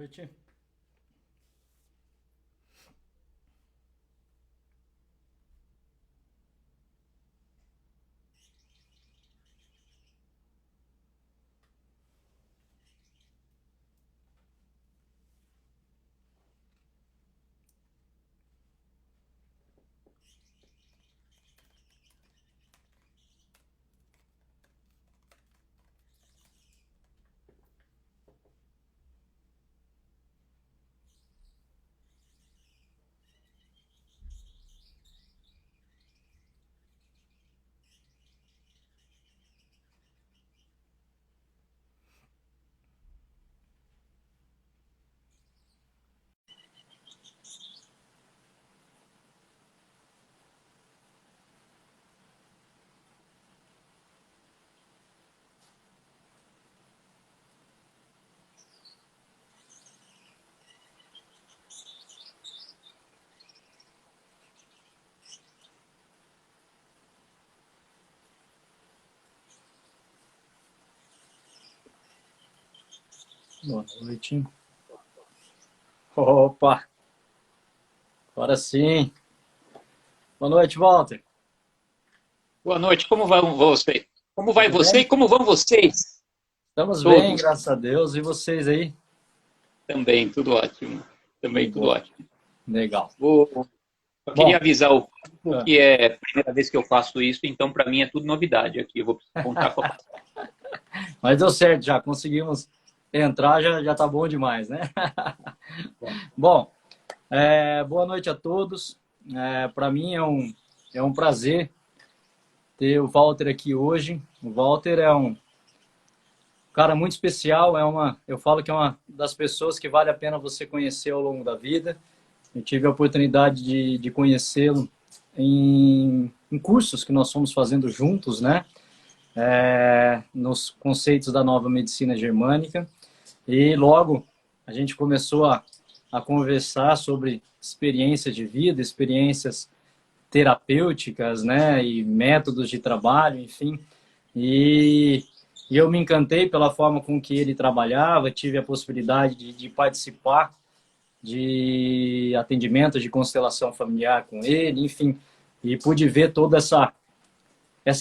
noite. Boa noite. Opa, agora sim. Boa noite, Walter. Boa noite, como vai você? Como vai Tudo você e bem? como vão vocês? Estamos bem, Todos. graças a Deus. E vocês aí? Também, tudo ótimo. Que Também, tudo bom. ótimo. Legal. Eu queria Bom, avisar o público ah, que é a primeira vez que eu faço isso, então para mim é tudo novidade aqui. Eu vou contar com a mas deu certo já. Conseguimos entrar, já tá bom demais, né? Bom, boa noite a todos. Para mim é um prazer ter o Walter aqui hoje. O Walter é um cara muito especial. Eu falo que é uma das pessoas que vale a pena você conhecer ao longo da vida. Eu tive a oportunidade de conhecê-lo em cursos que nós fomos fazendo juntos, né? Nos conceitos da nova medicina germânica. E logo a gente começou a conversar sobre experiências de vida, experiências terapêuticas, né? E métodos de trabalho, enfim. E, e eu me encantei pela forma com que ele trabalhava, tive a possibilidade de participar de atendimento de constelação familiar com ele, enfim, e pude ver toda essa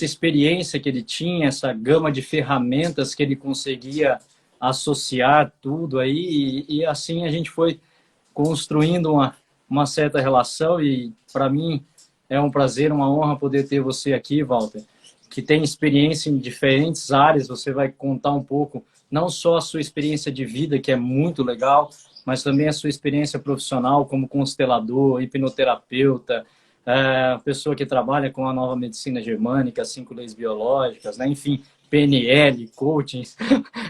experiência que ele tinha, essa gama de ferramentas que ele conseguia associar tudo aí, e assim a gente foi construindo uma certa relação, e para mim é um prazer, uma honra poder ter você aqui, Walter, que tem experiência em diferentes áreas. Você vai contar um pouco, não só a sua experiência de vida, que é muito legal, mas também a sua experiência profissional como constelador, hipnoterapeuta, pessoa que trabalha com a nova medicina germânica, 5 leis biológicas, né? Enfim, PNL, coaching.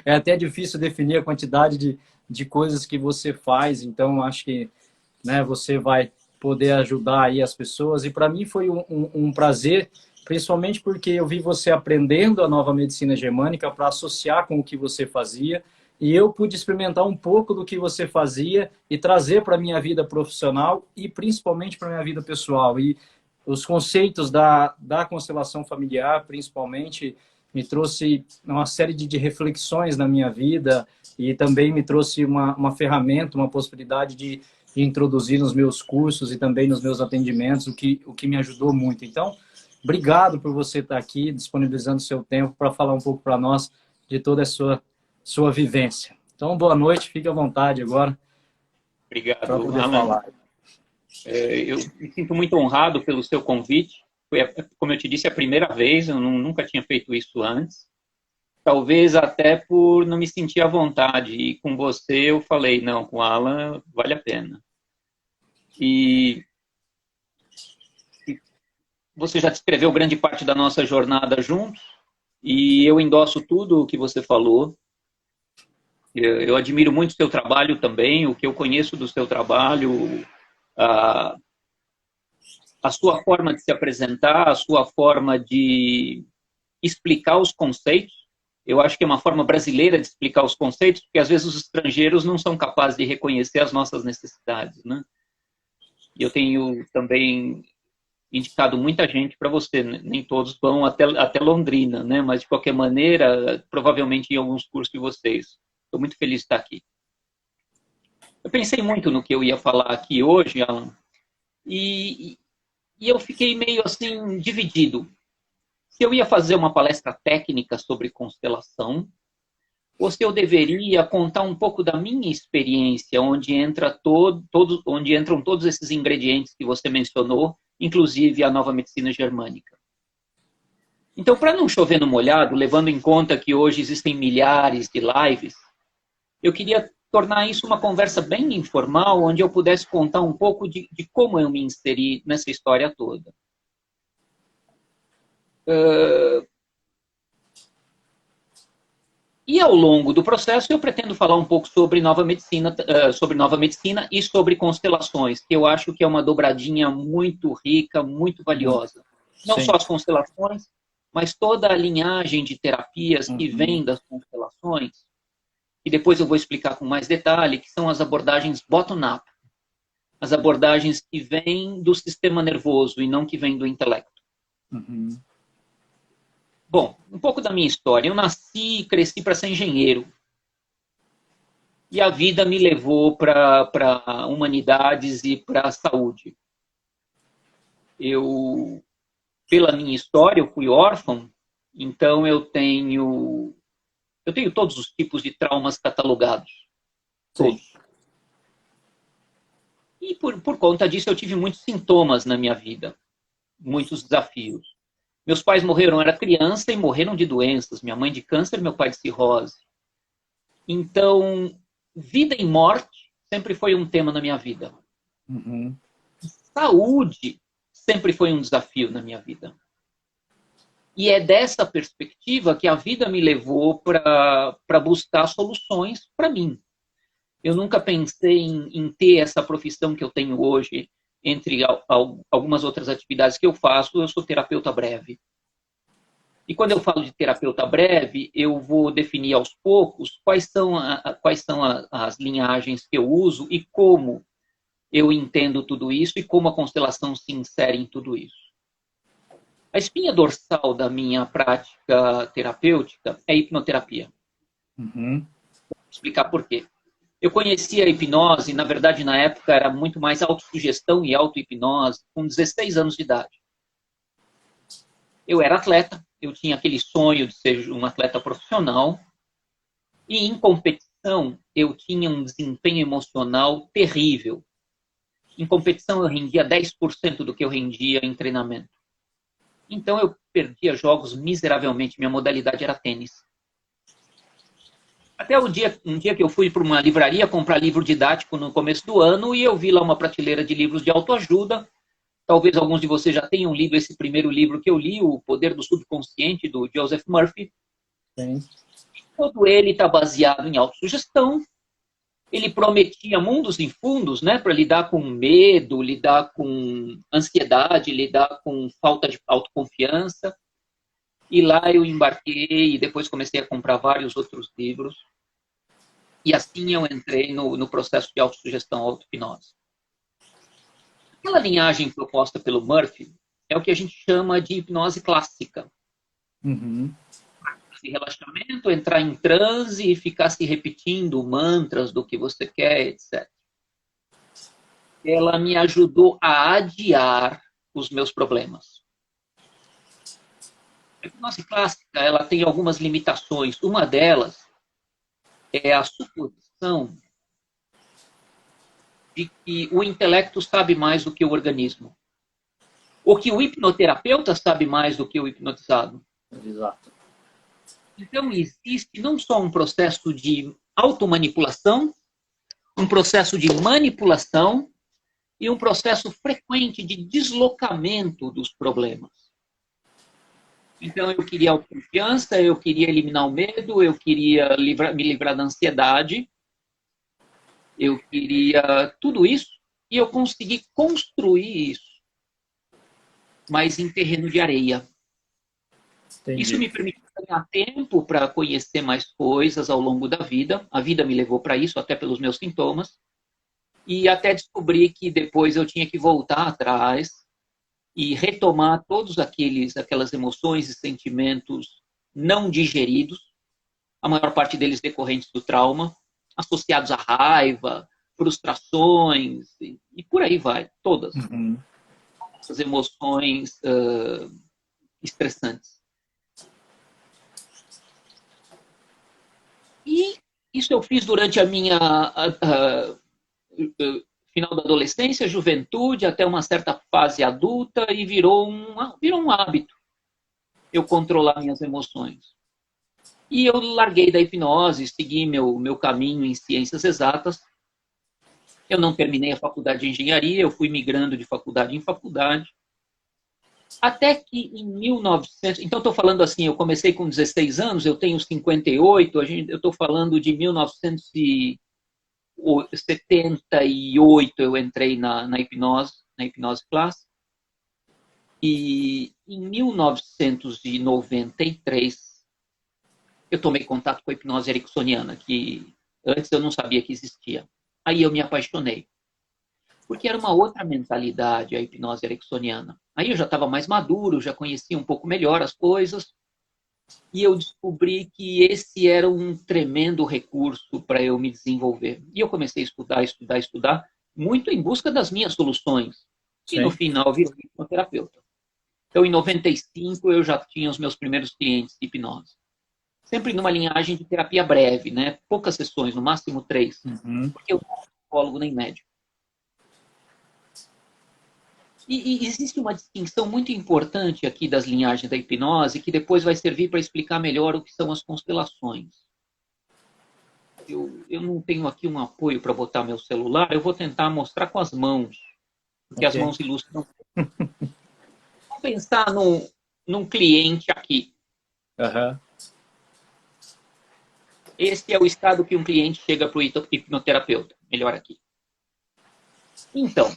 É até difícil definir a quantidade de coisas que você faz, então acho que, né, você vai poder ajudar aí as pessoas. E para mim foi um prazer, principalmente porque eu vi você aprendendo a nova medicina germânica para associar com o que você fazia, e eu pude experimentar um pouco do que você fazia e trazer para a minha vida profissional e principalmente para a minha vida pessoal. E os conceitos da constelação familiar, principalmente, me trouxe uma série de reflexões na minha vida, e também me trouxe uma ferramenta, uma possibilidade de introduzir nos meus cursos e também nos meus atendimentos, o que me ajudou muito. Então, obrigado por você estar aqui, disponibilizando seu tempo para falar um pouco para nós de toda a sua vivência. Então, boa noite, fique à vontade agora para Obrigado, poder Alan. falar. Eu me sinto muito honrado pelo seu convite. Foi, como eu te disse, a primeira vez, eu nunca tinha feito isso antes. Talvez até por não me sentir à vontade. E com você eu falei, não, com o Alan vale a pena. E você já descreveu grande parte da nossa jornada juntos, e eu endosso tudo o que você falou. Eu admiro muito o seu trabalho também, o que eu conheço do seu trabalho, a, a sua forma de se apresentar, a sua forma de explicar os conceitos. Eu acho que é uma forma brasileira de explicar os conceitos, porque às vezes os estrangeiros não são capazes de reconhecer as nossas necessidades, né? E eu tenho também indicado muita gente para você, nem todos vão até Londrina, né? Mas de qualquer maneira, provavelmente em alguns cursos de vocês. Estou muito feliz de estar aqui. Eu pensei muito no que eu ia falar aqui hoje, Alan, e, e eu fiquei meio assim dividido. Se eu ia fazer uma palestra técnica sobre constelação, ou se eu deveria contar um pouco da minha experiência, onde entram todos esses ingredientes que você mencionou, inclusive a nova medicina germânica. Então, para não chover no molhado, levando em conta que hoje existem milhares de lives, eu queria tornar isso uma conversa bem informal, onde eu pudesse contar um pouco de como eu me inseri nessa história toda. E ao longo do processo eu pretendo falar um pouco sobre nova medicina e sobre constelações, que eu acho que é uma dobradinha muito rica, muito valiosa. Não Sim. só as constelações, mas toda a linhagem de terapias que vem das constelações, e depois eu vou explicar com mais detalhe, que são as abordagens bottom-up, as abordagens que vêm do sistema nervoso e não que vêm do intelecto. Uhum. Bom, um pouco da minha história. Eu nasci e cresci para ser engenheiro. E a vida me levou para humanidades e para a saúde. Pela minha história, eu fui órfão, então eu tenho todos os tipos de traumas catalogados. Todos. Sim. E por conta disso eu tive muitos sintomas na minha vida, muitos desafios. Meus pais morreram, eu era criança, e morreram de doenças. Minha mãe de câncer, meu pai de cirrose. Então, vida e morte sempre foi um tema na minha vida. Uhum. Saúde sempre foi um desafio na minha vida. E é dessa perspectiva que a vida me levou para buscar soluções para mim. Eu nunca pensei em ter essa profissão que eu tenho hoje. Entre algumas outras atividades que eu faço, eu sou terapeuta breve. E quando eu falo de terapeuta breve, eu vou definir aos poucos quais são as linhagens que eu uso e como eu entendo tudo isso e como a constelação se insere em tudo isso. A espinha dorsal da minha prática terapêutica é a hipnoterapia. Uhum. Vou explicar por quê. Eu conhecia a hipnose, na verdade, na época, era muito mais autossugestão e auto-hipnose, com 16 anos de idade. Eu era atleta, eu tinha aquele sonho de ser um atleta profissional, e em competição, eu tinha um desempenho emocional terrível. Em competição, eu rendia 10% do que eu rendia em treinamento. Então, eu perdia jogos miseravelmente, minha modalidade era tênis. Até um dia que eu fui para uma livraria comprar livro didático no começo do ano e eu vi lá uma prateleira de livros de autoajuda. Talvez alguns de vocês já tenham lido esse primeiro livro que eu li, O Poder do Subconsciente, do Joseph Murphy. Sim. Todo ele está baseado em autossugestão. Ele prometia mundos e fundos, né, para lidar com medo, lidar com ansiedade, lidar com falta de autoconfiança. E lá eu embarquei e depois comecei a comprar vários outros livros. E assim eu entrei no processo de autossugestão, auto-hipnose. Aquela linhagem proposta pelo Murphy é o que a gente chama de hipnose clássica. Uhum. De relaxamento, entrar em transe e ficar se repetindo mantras do que você quer, etc. Ela me ajudou a adiar os meus problemas. A hipnose clássica, ela tem algumas limitações. Uma delas é a suposição de que o intelecto sabe mais do que o organismo. Ou que o hipnoterapeuta sabe mais do que o hipnotizado. Exato. Então, existe não só um processo de automanipulação, um processo de manipulação e um processo frequente de deslocamento dos problemas. Então, eu queria autoconfiança, eu queria eliminar o medo, eu queria me livrar da ansiedade, eu queria tudo isso, e eu consegui construir isso, mas em terreno de areia. Entendi. Isso me permitiu ganhar tempo para conhecer mais coisas ao longo da vida. A vida me levou para isso, até pelos meus sintomas. E até descobri que depois eu tinha que voltar atrás e retomar todos aquelas emoções e sentimentos não digeridos, a maior parte deles decorrentes do trauma, associados à raiva, frustrações, e por aí vai, todas. Uhum. Essas emoções estressantes. E isso eu fiz durante a minha final da adolescência, juventude, até uma certa fase adulta, e virou um hábito eu controlar minhas emoções. E eu larguei da hipnose, segui meu caminho em ciências exatas. Eu não terminei a faculdade de engenharia, eu fui migrando de faculdade em faculdade. Até que em 1900... Então, estou falando assim, eu comecei com 16 anos, eu tenho 58, eu estou falando de 1978, eu entrei na hipnose clássica. E em 1993, eu tomei contato com a hipnose ericksoniana, que antes eu não sabia que existia. Aí eu me apaixonei. Porque era uma outra mentalidade a hipnose ericksoniana. Aí eu já estava mais maduro, já conhecia um pouco melhor as coisas, e eu descobri que esse era um tremendo recurso para eu me desenvolver. E eu comecei a estudar, muito em busca das minhas soluções. Sim. E no final virei hipnoterapeuta. Então, em 95, eu já tinha os meus primeiros clientes de hipnose. Sempre numa linhagem de terapia breve, né? Poucas sessões, no máximo 3. Uhum. Porque eu não sou psicólogo nem médico. E existe uma distinção muito importante aqui das linhagens da hipnose, que depois vai servir para explicar melhor o que são as constelações. Eu não tenho aqui um apoio para botar meu celular, eu vou tentar mostrar com as mãos, porque as mãos ilustram. Vamos pensar num cliente aqui. Uhum. Esse é o estado que um cliente chega para o hipnoterapeuta. Melhor aqui. Então,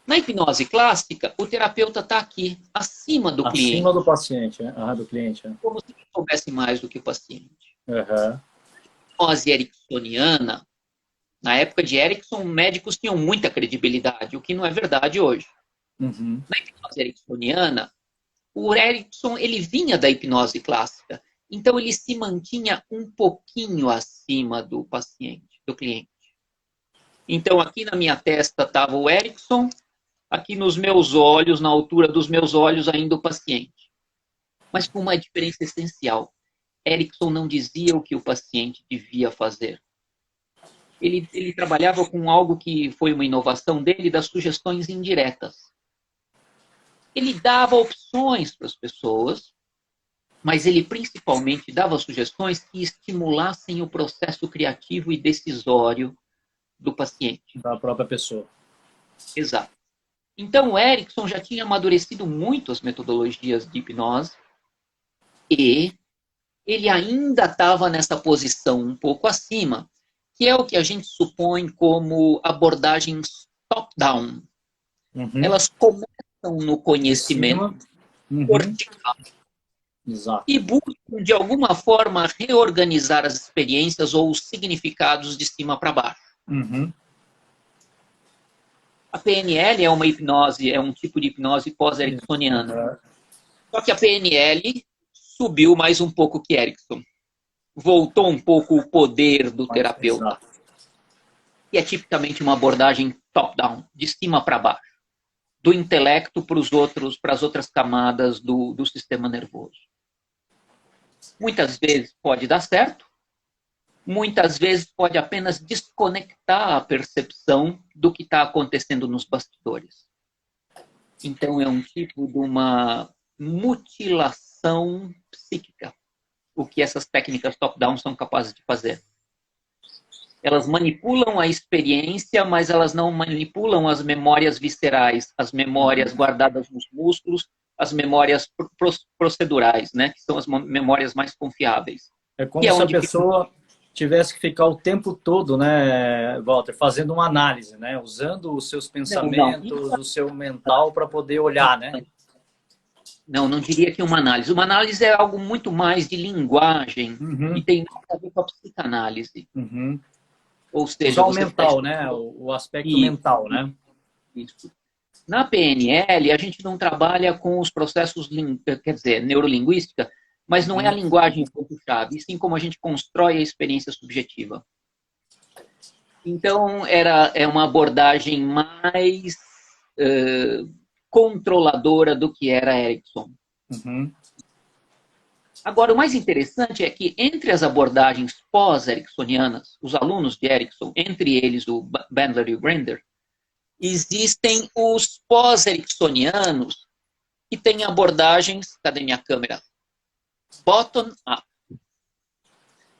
na hipnose clássica, o terapeuta está aqui, acima do cliente. Acima do paciente, né? Do cliente. Né? Como se ele soubesse mais do que o paciente. Uhum. Na hipnose ericksoniana, na época de Erickson, médicos tinham muita credibilidade, o que não é verdade hoje. Uhum. Na hipnose ericksoniana, o Erickson ele vinha da hipnose clássica, então ele se mantinha um pouquinho acima do paciente, do cliente. Então aqui na minha testa estava o Erickson, aqui nos meus olhos, na altura dos meus olhos, ainda o paciente. Mas com uma diferença essencial. Erickson não dizia o que o paciente devia fazer. Ele trabalhava com algo que foi uma inovação dele, das sugestões indiretas. Ele dava opções para as pessoas, mas ele principalmente dava sugestões que estimulassem o processo criativo e decisório do paciente. Da própria pessoa. Exato. Então, o Erickson já tinha amadurecido muito as metodologias de hipnose e ele ainda estava nessa posição um pouco acima, que é o que a gente supõe como abordagens top-down. Uhum. Elas começam no conhecimento vertical. Exato. E buscam, de alguma forma, reorganizar as experiências ou os significados de cima para baixo. Uhum. A PNL é uma hipnose, é um tipo de hipnose pós-ericksoniana. Só que a PNL subiu mais um pouco que Erickson. Voltou um pouco o poder do terapeuta. Exato. E é tipicamente uma abordagem top-down, de cima para baixo. Do intelecto para as outras camadas do sistema nervoso. Muitas vezes pode dar certo, muitas vezes pode apenas desconectar a percepção do que está acontecendo nos bastidores. Então é um tipo de uma mutilação psíquica, o que essas técnicas top-down são capazes de fazer. Elas manipulam a experiência, mas elas não manipulam as memórias viscerais, as memórias guardadas nos músculos, as memórias procedurais, né, que são as memórias mais confiáveis. É como se a pessoa tivesse que ficar o tempo todo, né, Walter, fazendo uma análise, né, usando os seus pensamentos, o seu mental para poder olhar, né? Não diria que uma análise. Uma análise é algo muito mais de linguagem e tem muito a ver com a psicanálise. Uhum. Ou seja, usar o mental, né? O aspecto mental, né? Isso. Na PNL, a gente não trabalha com os processos, quer dizer, neurolinguística, mas não é a linguagem ponto-chave, e sim como a gente constrói a experiência subjetiva. Então, é uma abordagem mais controladora do que era Erickson. Uhum. Agora, o mais interessante é que entre as abordagens pós-ericksonianas, os alunos de Erickson, entre eles o Bandler e o Grinder, existem os pós-ericksonianos que têm abordagens, cadê minha câmera? Bottom-up.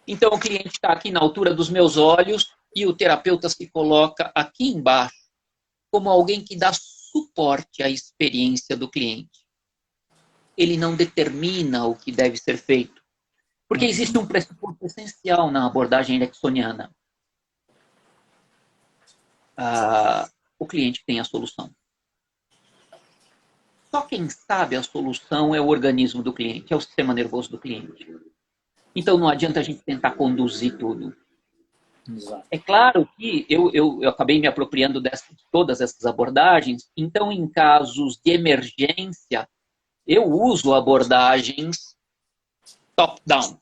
Então, o cliente está aqui na altura dos meus olhos e o terapeuta se coloca aqui embaixo como alguém que dá suporte à experiência do cliente. Ele não determina o que deve ser feito. Porque existe um pressuposto essencial na abordagem ericksoniana. O cliente tem a solução. Só quem sabe a solução é o organismo do cliente, é o sistema nervoso do cliente. Então não adianta a gente tentar conduzir tudo. Exato. É claro que eu acabei me apropriando de todas essas abordagens, então em casos de emergência, eu uso abordagens top-down,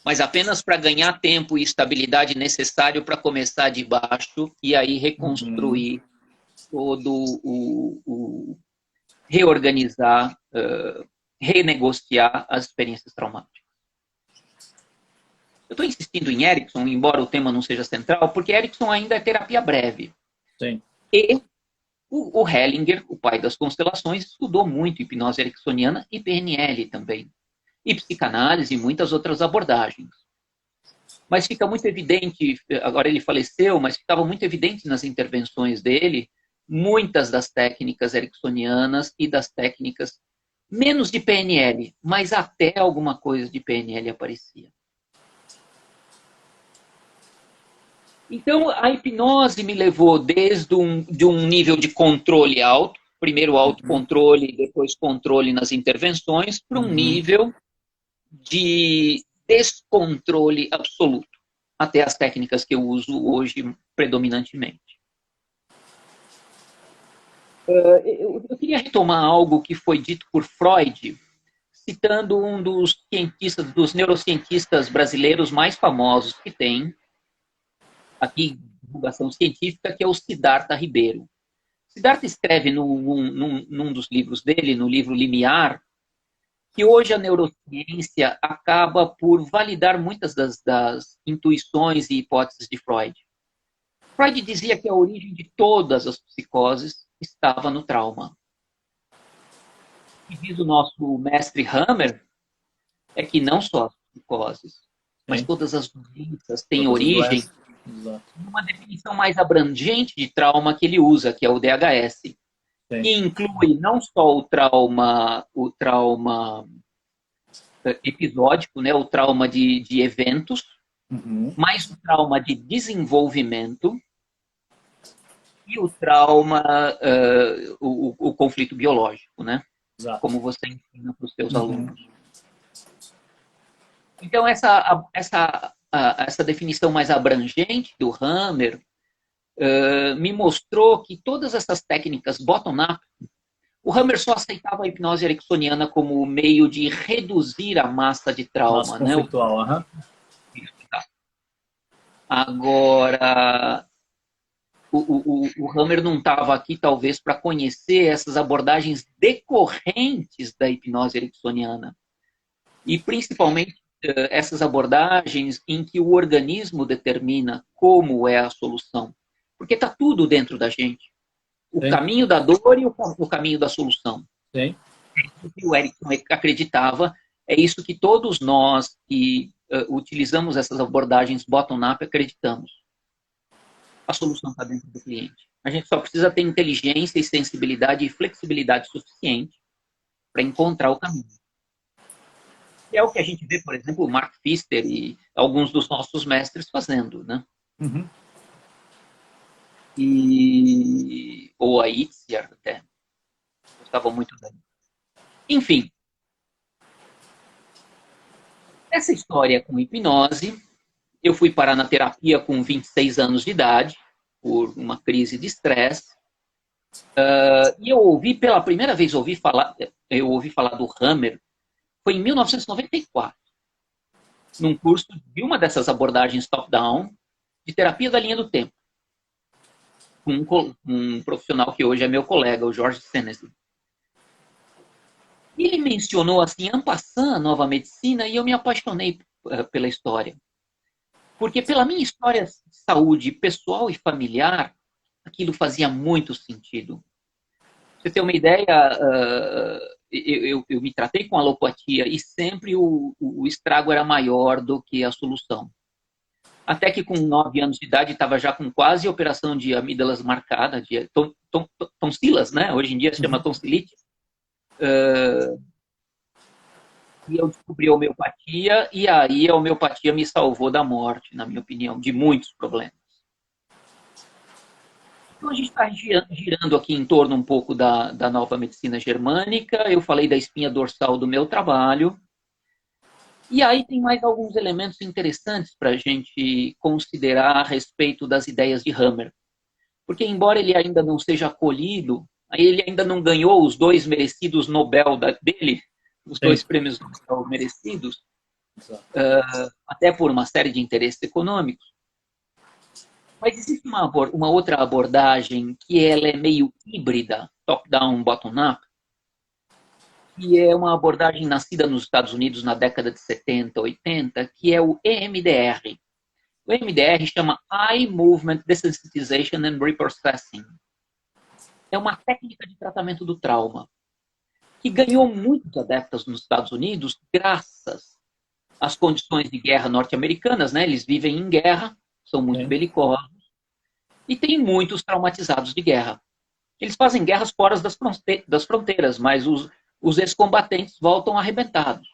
mas apenas para ganhar tempo e estabilidade necessário para começar de baixo e aí reconstruir todo reorganizar, renegociar as experiências traumáticas. Eu estou insistindo em Erickson, embora o tema não seja central, porque Erickson ainda é terapia breve. Sim. E o Hellinger, o pai das constelações, estudou muito hipnose ericksoniana e PNL também. E psicanálise e muitas outras abordagens. Mas fica muito evidente, agora ele faleceu, mas ficava muito evidente nas intervenções dele, muitas das técnicas ericksonianas e das técnicas, menos de PNL, mas até alguma coisa de PNL aparecia. Então, a hipnose me levou desde um nível de controle alto, primeiro autocontrole, depois controle nas intervenções, para um nível de descontrole absoluto, até as técnicas que eu uso hoje predominantemente. Eu queria retomar algo que foi dito por Freud, citando um dos cientistas, dos neurocientistas brasileiros mais famosos que tem, aqui, divulgação científica, que é o Siddhartha Ribeiro. Siddhartha escreve num dos livros dele, no livro Limiar, que hoje a neurociência acaba por validar muitas das intuições e hipóteses de Freud. Freud dizia que a origem de todas as psicoses estava no trauma. O que diz o nosso mestre Hammer é que não só as psicoses, mas todas as doenças têm origem numa definição mais abrangente de trauma que ele usa, que é o DHS. Que inclui não só o trauma episódico, né, o trauma de eventos, mas o trauma de desenvolvimento e o trauma, o conflito biológico, né? Exato. Como você ensina para os seus alunos. Então, essa definição mais abrangente do Hammer me mostrou que todas essas técnicas bottom-up, o Hammer só aceitava a hipnose ericksoniana como meio de reduzir a massa de trauma. Massa conflitual, né? Agora, o Hammer não estava aqui, talvez, para conhecer essas abordagens decorrentes da hipnose ericksoniana. E, principalmente, essas abordagens em que o organismo determina como é a solução. Porque está tudo dentro da gente. O caminho da dor e o caminho da solução. Sim. O que o Erickson acreditava, é isso que todos nós que utilizamos essas abordagens bottom-up acreditamos. A solução está dentro do cliente. A gente só precisa ter inteligência e sensibilidade e flexibilidade suficiente para encontrar o caminho. É o que a gente vê, por exemplo, o Mark Pfister e alguns dos nossos mestres fazendo, né? Ou a Itzia até. Gostava muito dela. Enfim. Essa história com hipnose, eu fui parar na terapia com 26 anos de idade, por uma crise de estresse. E eu ouvi, pela primeira vez, ouvi falar do Hammer, foi em 1994, num curso de uma dessas abordagens top-down, de terapia da linha do tempo, com um profissional que hoje é meu colega, o George Senesi. Ele mencionou assim, en passant, a nova medicina, e eu me apaixonei pela história. Porque pela minha história de saúde pessoal e familiar, aquilo fazia muito sentido. Pra você ter uma ideia, eu me tratei com alopatia e sempre o estrago era maior do que a solução. Até que com 9 anos de idade estava já com quase operação de amígdalas marcada, de tonsilas, né? Hoje em dia se chama tonsilite. E eu descobri a homeopatia, e aí a homeopatia me salvou da morte, na minha opinião, de muitos problemas. Então a gente está girando aqui em torno um pouco da nova medicina germânica, eu falei da espinha dorsal do meu trabalho, e aí tem mais alguns elementos interessantes para a gente considerar a respeito das ideias de Hammer. Porque embora ele ainda não seja acolhido, ele ainda não ganhou os 2 merecidos Nobel dele, os 2 prêmios Nobel merecidos, até por uma série de interesses econômicos. Mas existe uma outra abordagem que ela é meio híbrida, top-down, bottom-up, que é uma abordagem nascida nos Estados Unidos na década de 70, 80, que é o EMDR. O EMDR chama Eye Movement Desensitization and Reprocessing. É uma técnica de tratamento do trauma que ganhou muitos adeptos nos Estados Unidos graças às condições de guerra norte-americanas, né? Eles vivem em guerra, são muito belicosos e tem muitos traumatizados de guerra. Eles fazem guerras fora das fronteiras, mas os ex-combatentes voltam arrebentados.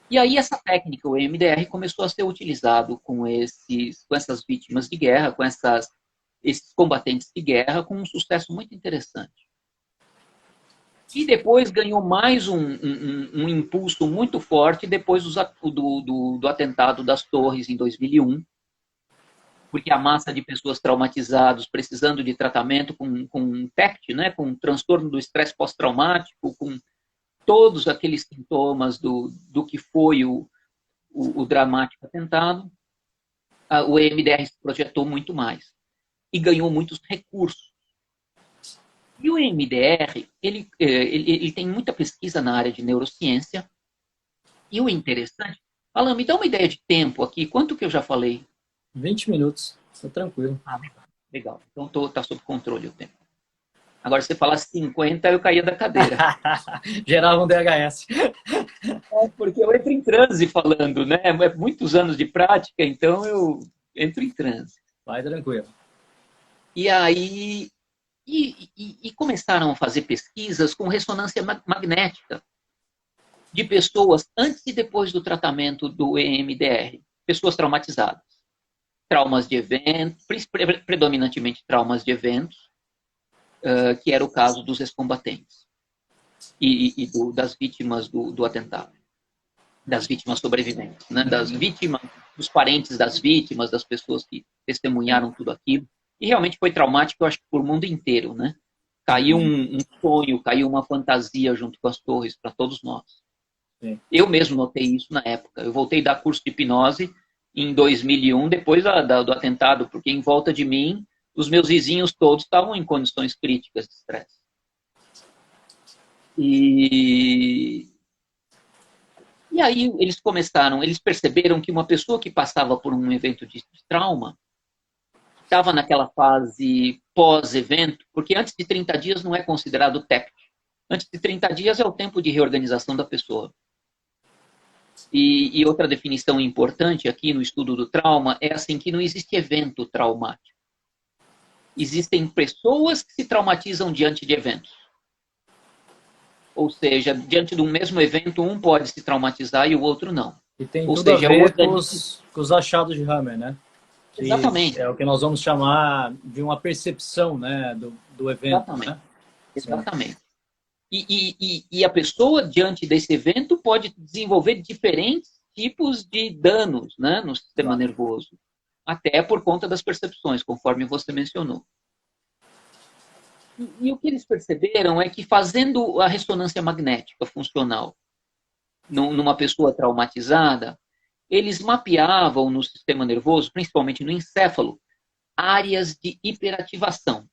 E aí essa técnica, o EMDR, começou a ser utilizado com essas vítimas de guerra, com esses combatentes de guerra, com um sucesso muito interessante. E depois ganhou mais um impulso muito forte depois do atentado das Torres em 2001, porque a massa de pessoas traumatizadas, precisando de tratamento com TECT, né, com transtorno do estresse pós-traumático, com todos aqueles sintomas do que foi o dramático atentado, o EMDR se projetou muito mais e ganhou muitos recursos. E o EMDR, ele tem muita pesquisa na área de neurociência. E o interessante... Alan, me dá uma ideia de tempo aqui. Quanto que eu já falei? 20 minutos. Está tranquilo. Ah, legal. Então está sob controle o tempo. Agora, se você falar 50, eu caía da cadeira. Gerava um DHS. Porque eu entro em transe falando, né? É muitos anos de prática, então eu entro em transe. Vai tranquilo. E aí... E começaram a fazer pesquisas com ressonância magnética de pessoas antes e depois do tratamento do EMDR. Pessoas traumatizadas. Traumas de eventos, predominantemente traumas de eventos, que era o caso dos ex-combatentes e das vítimas do atentado. Das vítimas sobreviventes. Né? Das vítimas, dos parentes das vítimas, das pessoas que testemunharam tudo aquilo. E realmente foi traumático, eu acho que por mundo inteiro, né? Caiu um sonho, caiu uma fantasia junto com as torres para todos nós. Sim. Eu mesmo notei isso na época. Eu voltei a dar curso de hipnose em 2001, depois do atentado, porque em volta de mim, os meus vizinhos todos estavam em condições críticas de estresse. E aí eles perceberam que uma pessoa que passava por um evento de trauma estava naquela fase pós-evento, porque antes de 30 dias não é considerado TECT. Antes de 30 dias é o tempo de reorganização da pessoa. E outra definição importante aqui no estudo do trauma é assim, que não existe evento traumático. Existem pessoas que se traumatizam diante de eventos. Ou seja, diante de um mesmo evento, um pode se traumatizar e o outro não. E tem tudo a ver com os achados de Hammer, né? Que exatamente. É o que nós vamos chamar de uma percepção, né, do evento. Exatamente. Né? Exatamente. E a pessoa, diante desse evento, pode desenvolver diferentes tipos de danos, né, no sistema nervoso. Até por conta das percepções, conforme você mencionou. E o que eles perceberam é que fazendo a ressonância magnética funcional numa pessoa traumatizada, eles mapeavam no sistema nervoso, principalmente no encéfalo, áreas de hiperativação.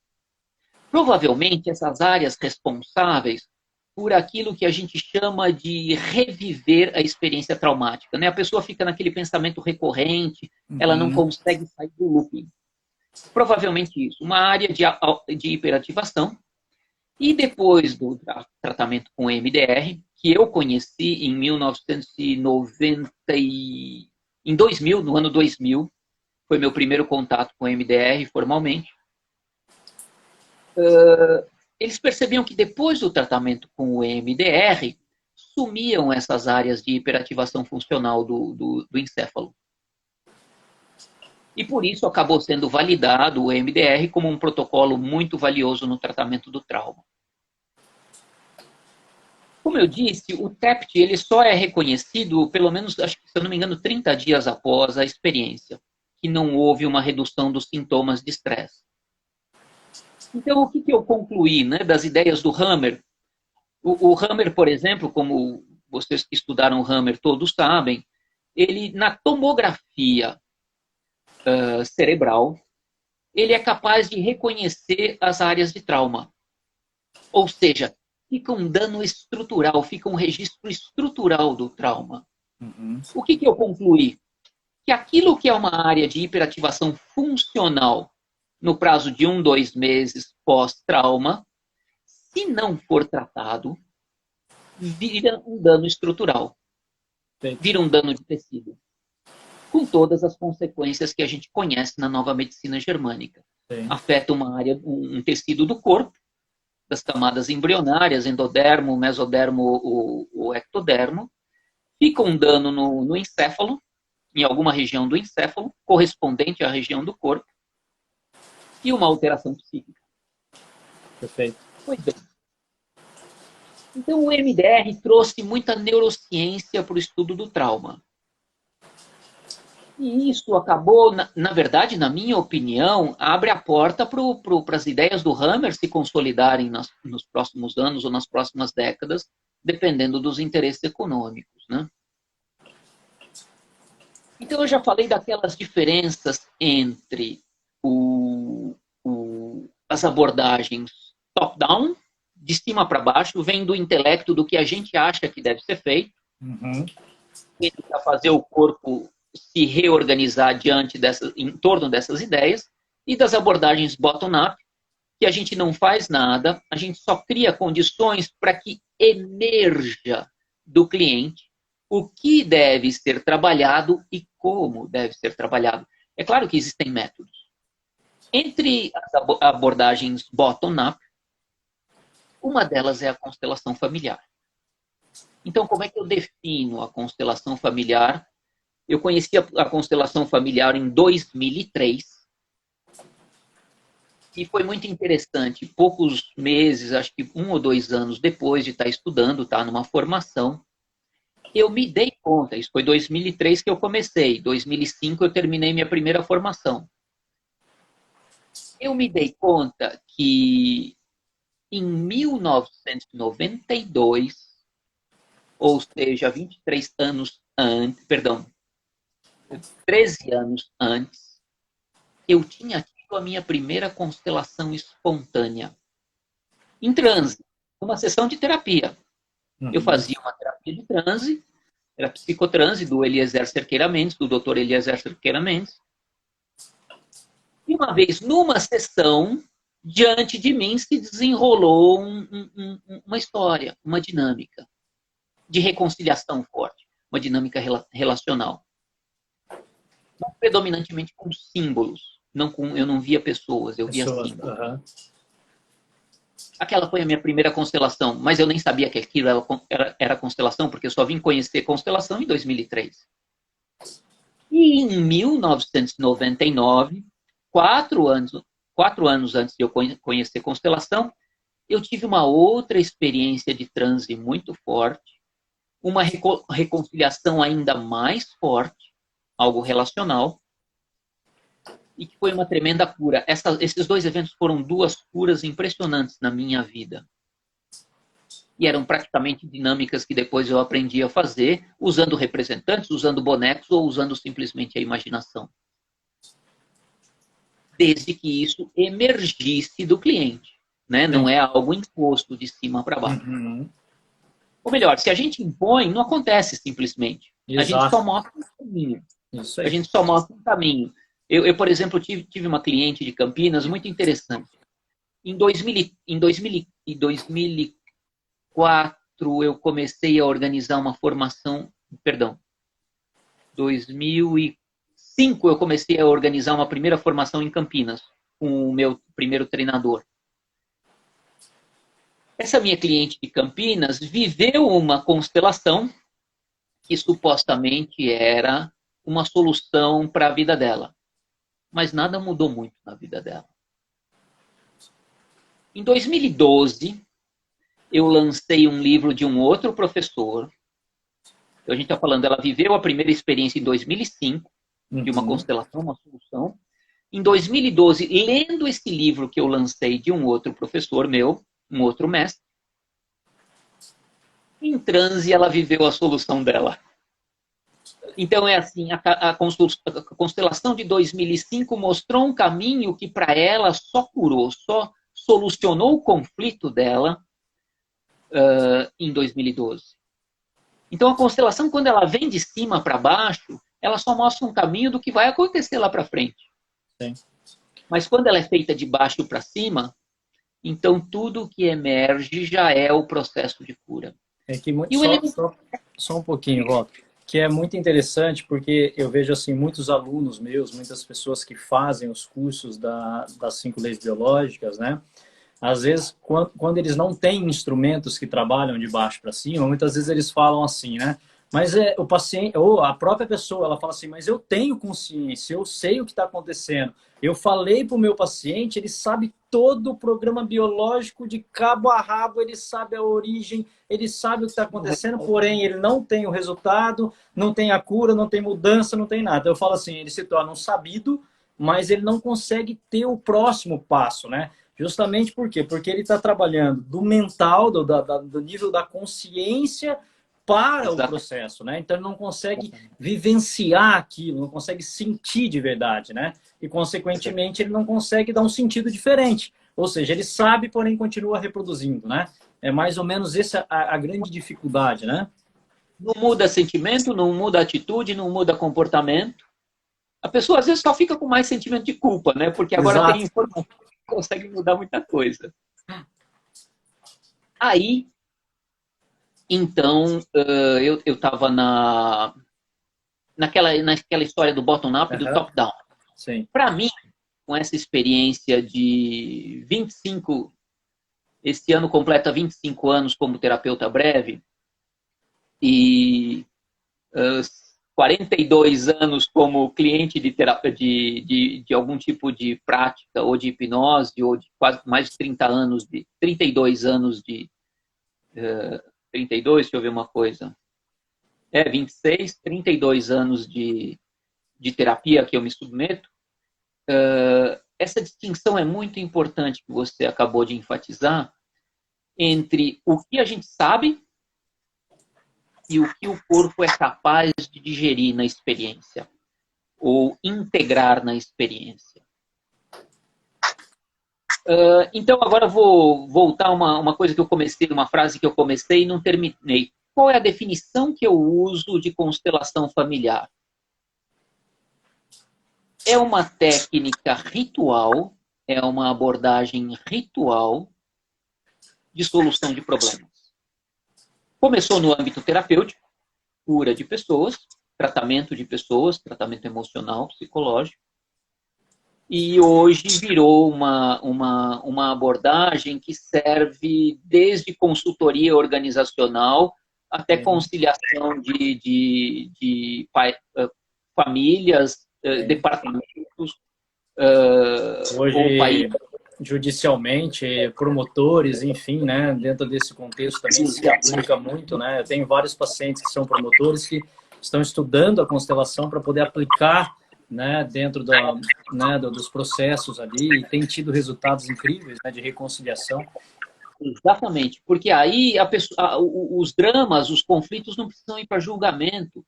Provavelmente essas áreas responsáveis por aquilo que a gente chama de reviver a experiência traumática, né? A pessoa fica naquele pensamento recorrente, ela não consegue sair do looping. Provavelmente isso, uma área de hiperativação. E depois do tratamento com EMDR, que eu conheci em 1990 em 2000, no ano 2000, foi meu primeiro contato com EMDR formalmente. Eles percebiam que depois do tratamento com o EMDR, sumiam essas áreas de hiperativação funcional do encéfalo. E por isso acabou sendo validado o EMDR como um protocolo muito valioso no tratamento do trauma. Como eu disse, o TEPT ele só é reconhecido, pelo menos, acho que, se eu não me engano, 30 dias após a experiência, que não houve uma redução dos sintomas de estresse. Então, o que eu concluí, né, das ideias do Hammer? O Hammer, por exemplo, como vocês que estudaram o Hammer todos sabem, ele, na tomografia cerebral, ele é capaz de reconhecer as áreas de trauma. Ou seja, fica um dano estrutural, fica um registro estrutural do trauma. O que eu concluí? Que aquilo que é uma área de hiperativação funcional no prazo de 1, 2 meses pós-trauma, se não for tratado, vira um dano estrutural. Vira um dano de tecido. Com todas as consequências que a gente conhece na nova medicina germânica. Sim. Afeta uma área, um tecido do corpo, das camadas embrionárias, endodermo, mesodermo, o ectodermo. Fica um dano no encéfalo, em alguma região do encéfalo, correspondente à região do corpo, e uma alteração psíquica. Perfeito. Pois bem. Então, o MDR trouxe muita neurociência para o estudo do trauma. E isso acabou, na verdade, na minha opinião, abre a porta para as ideias do Hammer se consolidarem nos próximos anos ou nas próximas décadas, dependendo dos interesses econômicos, né? Então, eu já falei daquelas diferenças entre as abordagens top-down, de cima para baixo, vem do intelecto, do que a gente acha que deve ser feito, para fazer o corpo se reorganizar em torno dessas ideias, e das abordagens bottom-up, que a gente não faz nada, a gente só cria condições para que emerja do cliente o que deve ser trabalhado e como deve ser trabalhado. É claro que existem métodos. Entre as abordagens bottom-up, uma delas é a constelação familiar. Então, como é que eu defino a constelação familiar? Eu conheci a constelação familiar em 2003 e foi muito interessante. Poucos meses, acho que 1 ou 2 anos depois de estar estudando, estar numa formação, eu me dei conta, isso foi 2003 que eu comecei, 2005 eu terminei minha primeira formação. Eu me dei conta que em 1992, ou seja, 23 anos antes, 13 anos antes, eu tinha tido a minha primeira constelação espontânea. Em transe, uma sessão de terapia. Eu fazia uma terapia de transe, era psicotranse do Eliezer Cerqueira Mendes, do Dr. Eliezer Cerqueira Mendes. E uma vez, numa sessão, diante de mim se desenrolou uma história, uma dinâmica de reconciliação forte, uma dinâmica relacional. Predominantemente com símbolos. Eu não via pessoas, eu via símbolos. Aquela foi a minha primeira constelação, mas eu nem sabia que aquilo era constelação, porque eu só vim conhecer constelação em 2003. E em 1999, 4 anos antes de eu conhecer constelação, eu tive uma outra experiência de transe muito forte, uma reconciliação ainda mais forte, algo relacional, e que foi uma tremenda cura. Esses 2 eventos foram 2 curas impressionantes na minha vida. e eram praticamente dinâmicas que depois eu aprendi a fazer, usando representantes, usando bonecos ou usando simplesmente a imaginação. Desde que isso emergisse do cliente, né? Não é algo imposto de cima para baixo. Uhum. Ou melhor, se a gente impõe, não acontece simplesmente. Exato. A gente só mostra um caminho. Isso aí. A gente só mostra um caminho. Eu por exemplo, tive uma cliente de Campinas muito interessante. Em 2004, eu comecei a organizar uma formação... Perdão. 2005, eu comecei a organizar uma primeira formação em Campinas, com o meu primeiro treinador. Essa minha cliente de Campinas viveu uma constelação que supostamente era uma solução para a vida dela. Mas nada mudou muito na vida dela. Em 2012, eu lancei um livro de um outro professor. Então, a gente está falando, ela viveu a primeira experiência em 2005, de uma constelação, uma solução. Em 2012, lendo esse livro que eu lancei de um outro professor meu, um outro mestre, em transe ela viveu a solução dela. Então é assim, a constelação de 2005 mostrou um caminho que para ela só curou, só solucionou o conflito dela em 2012. Então a constelação, quando ela vem de cima para baixo, ela só mostra um caminho do que vai acontecer lá para frente. Sim. Mas quando ela é feita de baixo para cima, então tudo que emerge já é o processo de cura. É que só um pouquinho, Walter, que é muito interessante porque eu vejo assim muitos alunos meus, muitas pessoas que fazem os cursos das 5 leis biológicas, né? Às vezes, quando eles não têm instrumentos que trabalham de baixo para cima, muitas vezes eles falam assim, né? Mas o paciente, ou a própria pessoa, ela fala assim, mas eu tenho consciência, eu sei o que está acontecendo. Eu falei para o meu paciente, ele sabe todo o programa biológico de cabo a rabo, ele sabe a origem, ele sabe o que está acontecendo, porém ele não tem o resultado, não tem a cura, não tem mudança, não tem nada. Eu falo assim, ele se torna um sabido, mas ele não consegue ter o próximo passo, né? Justamente por quê? Porque ele está trabalhando do mental, do nível da consciência para o processo, né? Então ele não consegue vivenciar aquilo, não consegue sentir de verdade, né? E consequentemente ele não consegue dar um sentido diferente. Ou seja, ele sabe, porém continua reproduzindo, né? É mais ou menos essa a grande dificuldade, né? Não muda sentimento, não muda atitude, não muda comportamento. A pessoa às vezes só fica com mais sentimento de culpa, né? Porque agora tem informação que consegue mudar muita coisa. Aí, então, eu estava naquela história do bottom-up e do top-down. Para mim, com essa experiência de 25, esse ano completa 25 anos como terapeuta breve, e 42 anos como cliente de terapia, de algum tipo de prática, ou de hipnose, ou de quase mais de 30 anos, 32 anos de... 32, deixa eu ver uma coisa. 26, 32 anos de terapia que eu me submeto. Essa distinção é muito importante que você acabou de enfatizar entre o que a gente sabe e o que o corpo é capaz de digerir na experiência ou integrar na experiência. Então, agora eu vou voltar a uma coisa que eu comecei, uma frase que eu comecei e não terminei. Qual é a definição que eu uso de constelação familiar? É uma técnica ritual, é uma abordagem ritual de solução de problemas. Começou no âmbito terapêutico, cura de pessoas, tratamento de pessoas, tratamento emocional, psicológico, e hoje virou uma abordagem que serve desde consultoria organizacional até conciliação de famílias, departamentos, hoje, judicialmente, promotores, enfim, né, dentro desse contexto também se aplica muito, né? Eu tenho vários pacientes que são promotores que estão estudando a constelação para poder aplicar, né, dentro dos processos ali, e tem tido resultados incríveis, né, de reconciliação. Exatamente, porque aí os dramas, os conflitos não precisam ir para julgamento.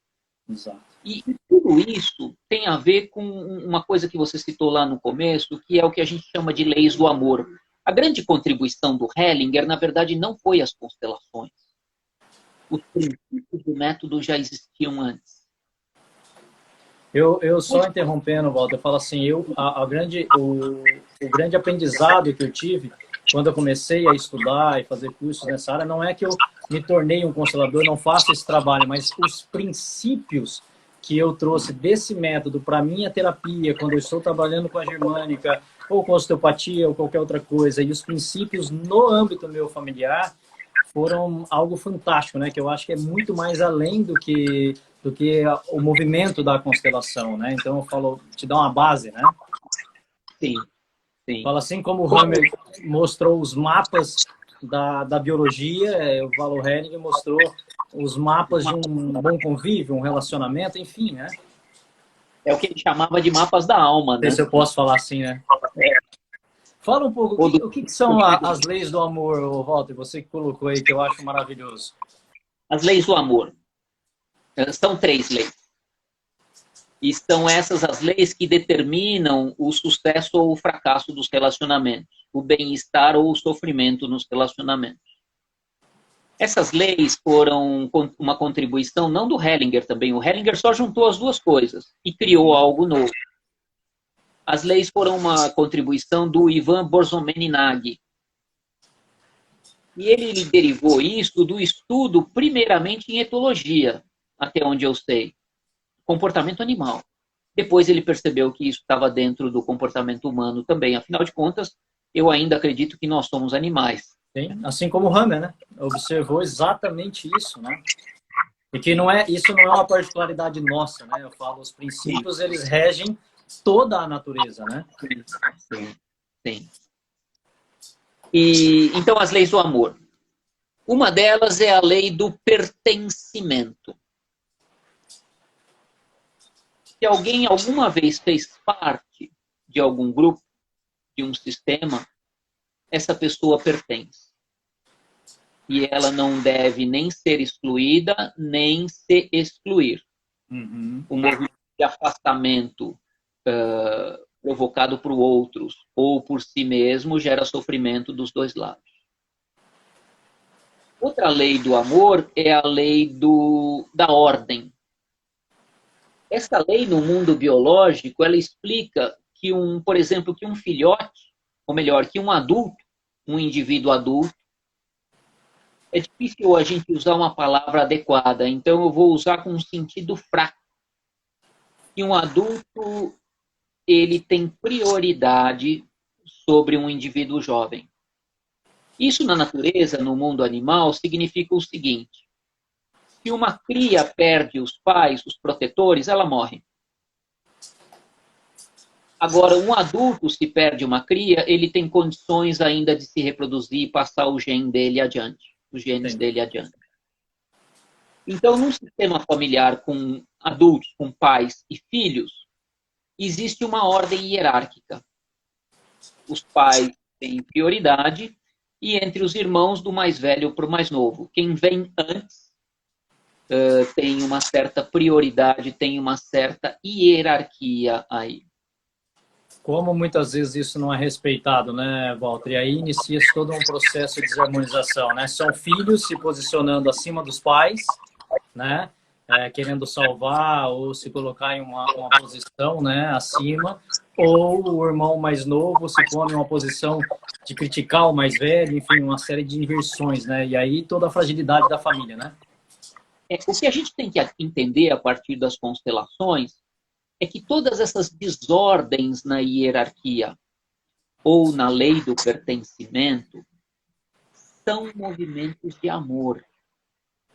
Exato. E tudo isso tem a ver com uma coisa que você citou lá no começo, que é o que a gente chama de leis do amor. A grande contribuição do Hellinger, na verdade, não foi as constelações. Os princípios do método já existiam antes. Eu só interrompendo, Walter, eu falo assim, o grande aprendizado que eu tive quando eu comecei a estudar e fazer cursos nessa área, não é que eu me tornei um constelador, não faço esse trabalho, mas os princípios que eu trouxe desse método para minha terapia, quando eu estou trabalhando com a germânica, ou com osteopatia, ou qualquer outra coisa, e os princípios no âmbito meu familiar, foram algo fantástico, né? Que eu acho que é muito mais além do que o movimento da constelação, né? Então eu falo, te dá uma base, né? Sim, sim. Fala assim como o Hammer mostrou os mapas da biologia, o Valo Henning mostrou os mapas de um bom convívio, um relacionamento, enfim, né? É o que ele chamava de mapas da alma, né? Não sei se eu posso falar assim, né? Fala um pouco, o que são as leis do amor, Walter? Você que colocou aí, que eu acho maravilhoso. As leis do amor. São 3 leis. E são essas as leis que determinam o sucesso ou o fracasso dos relacionamentos, o bem-estar ou o sofrimento nos relacionamentos. Essas leis foram uma contribuição não do Hellinger também. O Hellinger só juntou as duas coisas e criou algo novo. As leis foram uma contribuição do Ivan Borzomeninag. E ele derivou isso do estudo, primeiramente, em etologia, até onde eu sei. Comportamento animal. Depois ele percebeu que isso estava dentro do comportamento humano também. Afinal de contas, eu ainda acredito que nós somos animais. Sim, assim como o Hammer, né? Observou exatamente isso, né? E que isso não é uma particularidade nossa, né? Eu falo, os princípios, eles regem toda a natureza, né? Sim, sim. E, então, as leis do amor. Uma delas é a lei do pertencimento. Se alguém alguma vez fez parte de algum grupo, de um sistema, essa pessoa pertence. E ela não deve nem ser excluída, nem se excluir. Uhum. O movimento de afastamento provocado por outros ou por si mesmo gera sofrimento dos dois lados. Outra lei do amor é a lei da ordem. Essa lei no mundo biológico, ela explica que por exemplo, que um filhote, ou melhor, que um adulto, um indivíduo adulto, é difícil a gente usar uma palavra adequada, então eu vou usar com um sentido fraco. Que um adulto, ele tem prioridade sobre um indivíduo jovem. Isso na natureza, no mundo animal, significa o seguinte: se uma cria perde os pais, os protetores, ela morre. Agora, um adulto, se perde uma cria, ele tem condições ainda de se reproduzir e passar o gene dele adiante, os genes dele adiante. Então, num sistema familiar com adultos, com pais e filhos, existe uma ordem hierárquica. Os pais têm prioridade e entre os irmãos, do mais velho para o mais novo. Quem vem antes tem uma certa prioridade, tem uma certa hierarquia aí. Como muitas vezes isso não é respeitado, né, Walter? E aí inicia-se todo um processo de desarmonização, né? São filhos se posicionando acima dos pais, né? Querendo salvar ou se colocar em uma posição, né, acima, ou o irmão mais novo se põe em uma posição de criticar o mais velho, enfim, uma série de inversões, né? E aí toda a fragilidade da família, né? O que a gente tem que entender a partir das constelações é que todas essas desordens na hierarquia ou na lei do pertencimento são movimentos de amor.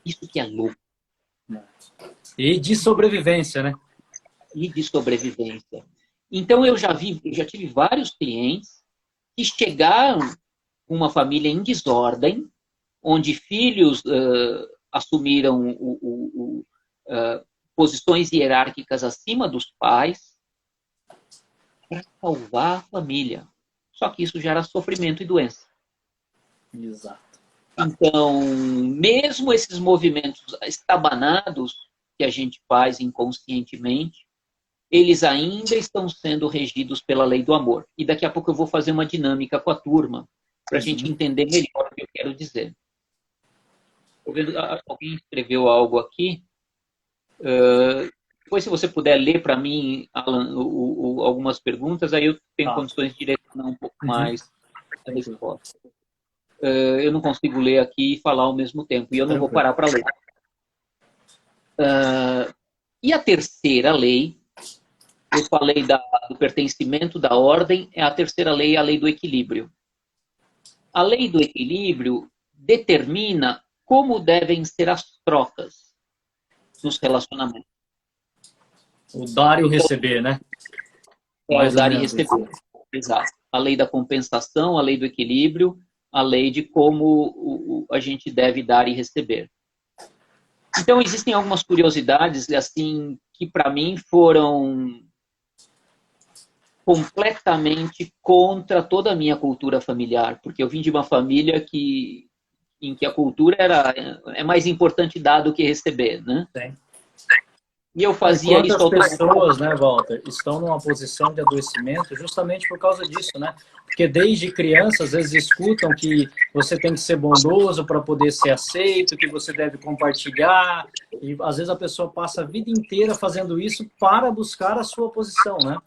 Isso que é louco. E de sobrevivência, né? E de sobrevivência. Então eu já tive vários clientes que chegaram com uma família em desordem, onde filhos assumiram posições hierárquicas acima dos pais para salvar a família. Só que isso gera sofrimento e doença. Exato. Então, mesmo esses movimentos estabanados que a gente faz inconscientemente, eles ainda estão sendo regidos pela lei do amor. E daqui a pouco eu vou fazer uma dinâmica com a turma, para a gente entender melhor o que eu quero dizer. Tô vendo, alguém escreveu algo aqui. Depois, se você puder ler para mim, Alan, algumas perguntas, aí eu tenho condições de direcionar um pouco mais a resposta. Eu não consigo ler aqui e falar ao mesmo tempo, e eu não vou parar para ler. E a terceira lei, eu falei do pertencimento, da ordem, a terceira lei é a lei do equilíbrio. A lei do equilíbrio determina como devem ser as trocas nos relacionamentos. O dar e o receber, né? O dar e receber. Exato. A lei da compensação, a lei do equilíbrio, a lei de como a gente deve dar e receber. Então, existem algumas curiosidades assim que, para mim, foram completamente contra toda a minha cultura familiar, porque eu vim de uma família em que a cultura é mais importante dar do que receber, né? Sim. E eu fazia isso... Quantas pessoas, né, Walter, estão numa posição de adoecimento justamente por causa disso, né? Porque desde criança, às vezes, escutam que você tem que ser bondoso para poder ser aceito, que você deve compartilhar, e às vezes a pessoa passa a vida inteira fazendo isso para buscar a sua posição, né?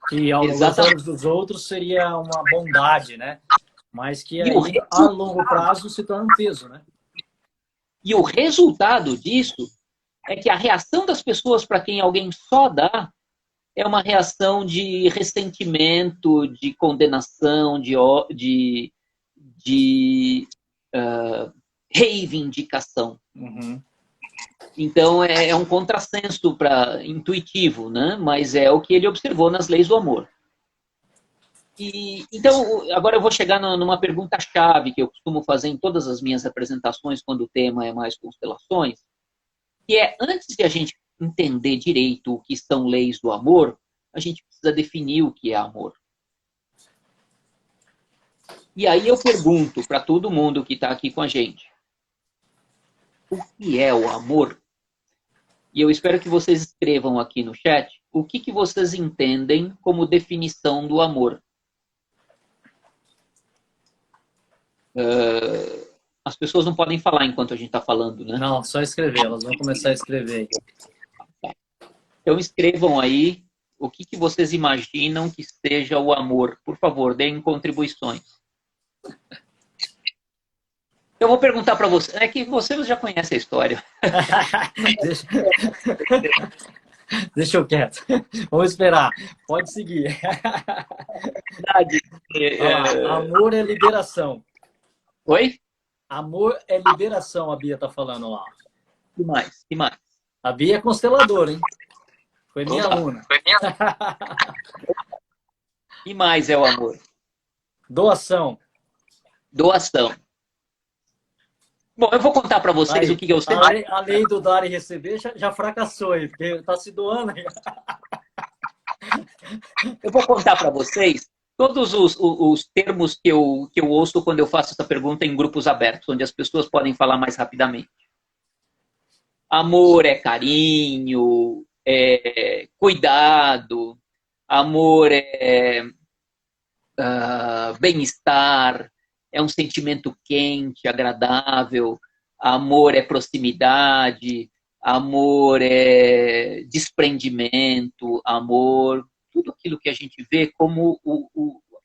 Que aos olhos dos outros seria uma bondade, né? Mas que aí, a longo prazo, se torna um peso, né? E o resultado disso é que a reação das pessoas para quem alguém só dá é uma reação de ressentimento, de condenação, de reivindicação. Uhum. Então, é um contrassenso intuitivo, né? Mas é o que ele observou nas leis do amor. Então, agora eu vou chegar numa pergunta-chave que eu costumo fazer em todas as minhas apresentações, quando o tema é mais constelações, que é, antes de a gente entender direito o que são leis do amor, a gente precisa definir o que é amor. E aí eu pergunto para todo mundo que está aqui com a gente, o que é o amor? E eu espero que vocês escrevam aqui no chat o que vocês entendem como definição do amor. As pessoas não podem falar enquanto a gente está falando, né? Não, só escrever, elas vão começar a escrever. Então escrevam aí o que vocês imaginam que seja o amor. Por favor, deem contribuições. Eu vou perguntar para você, é que você já conhece a história. Deixa eu quieto. Vamos esperar. Pode seguir. Amor é liberação. Oi? Amor é liberação, a Bia tá falando lá. Que mais? Que mais? A Bia é consteladora, hein? Foi minha aluna. Que mais é o amor? Doação. Doação. Bom, eu vou contar para vocês aí, o que eu sei. A lei do dar e receber já fracassou aí, porque tá se doando. Eu vou contar para vocês todos os termos que eu ouço quando eu faço essa pergunta em grupos abertos, onde as pessoas podem falar mais rapidamente. Amor é carinho, é cuidado, amor é bem-estar, é um sentimento quente, agradável, amor é proximidade, amor é desprendimento, amor, tudo aquilo que a gente vê como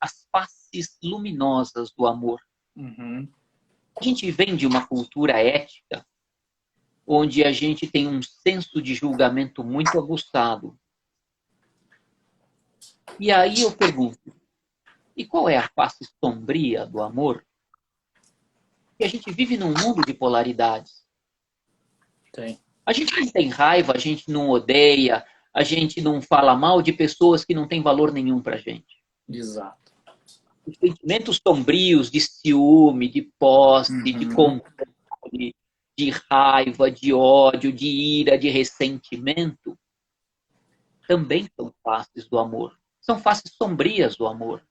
as faces luminosas do amor. Uhum. A gente vem de uma cultura ética onde a gente tem um senso de julgamento muito aguçado. E aí eu pergunto, e qual é a face sombria do amor? Porque a gente vive num mundo de polaridades. Tem. A gente não tem raiva, a gente não odeia, a gente não fala mal de pessoas que não têm valor nenhum pra gente. Exato. Os sentimentos sombrios de ciúme, de posse, de controle, de raiva, de ódio, de ira, de ressentimento, também são faces do amor. São faces sombrias do amor.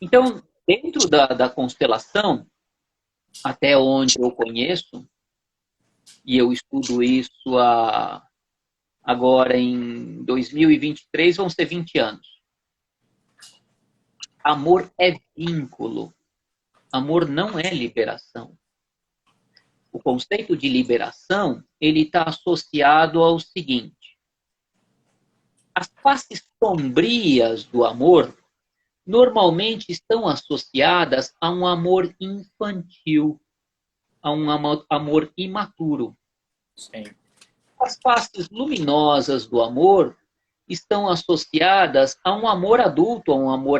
Então, dentro da constelação, até onde eu conheço, e eu estudo isso agora em 2023, vão ser 20 anos. Amor é vínculo. Amor não é liberação. O conceito de liberação, ele está associado ao seguinte: as faces sombrias do amor normalmente estão associadas a um amor infantil, a um amor imaturo. Sim. As faces luminosas do amor estão associadas a um amor adulto, a um amor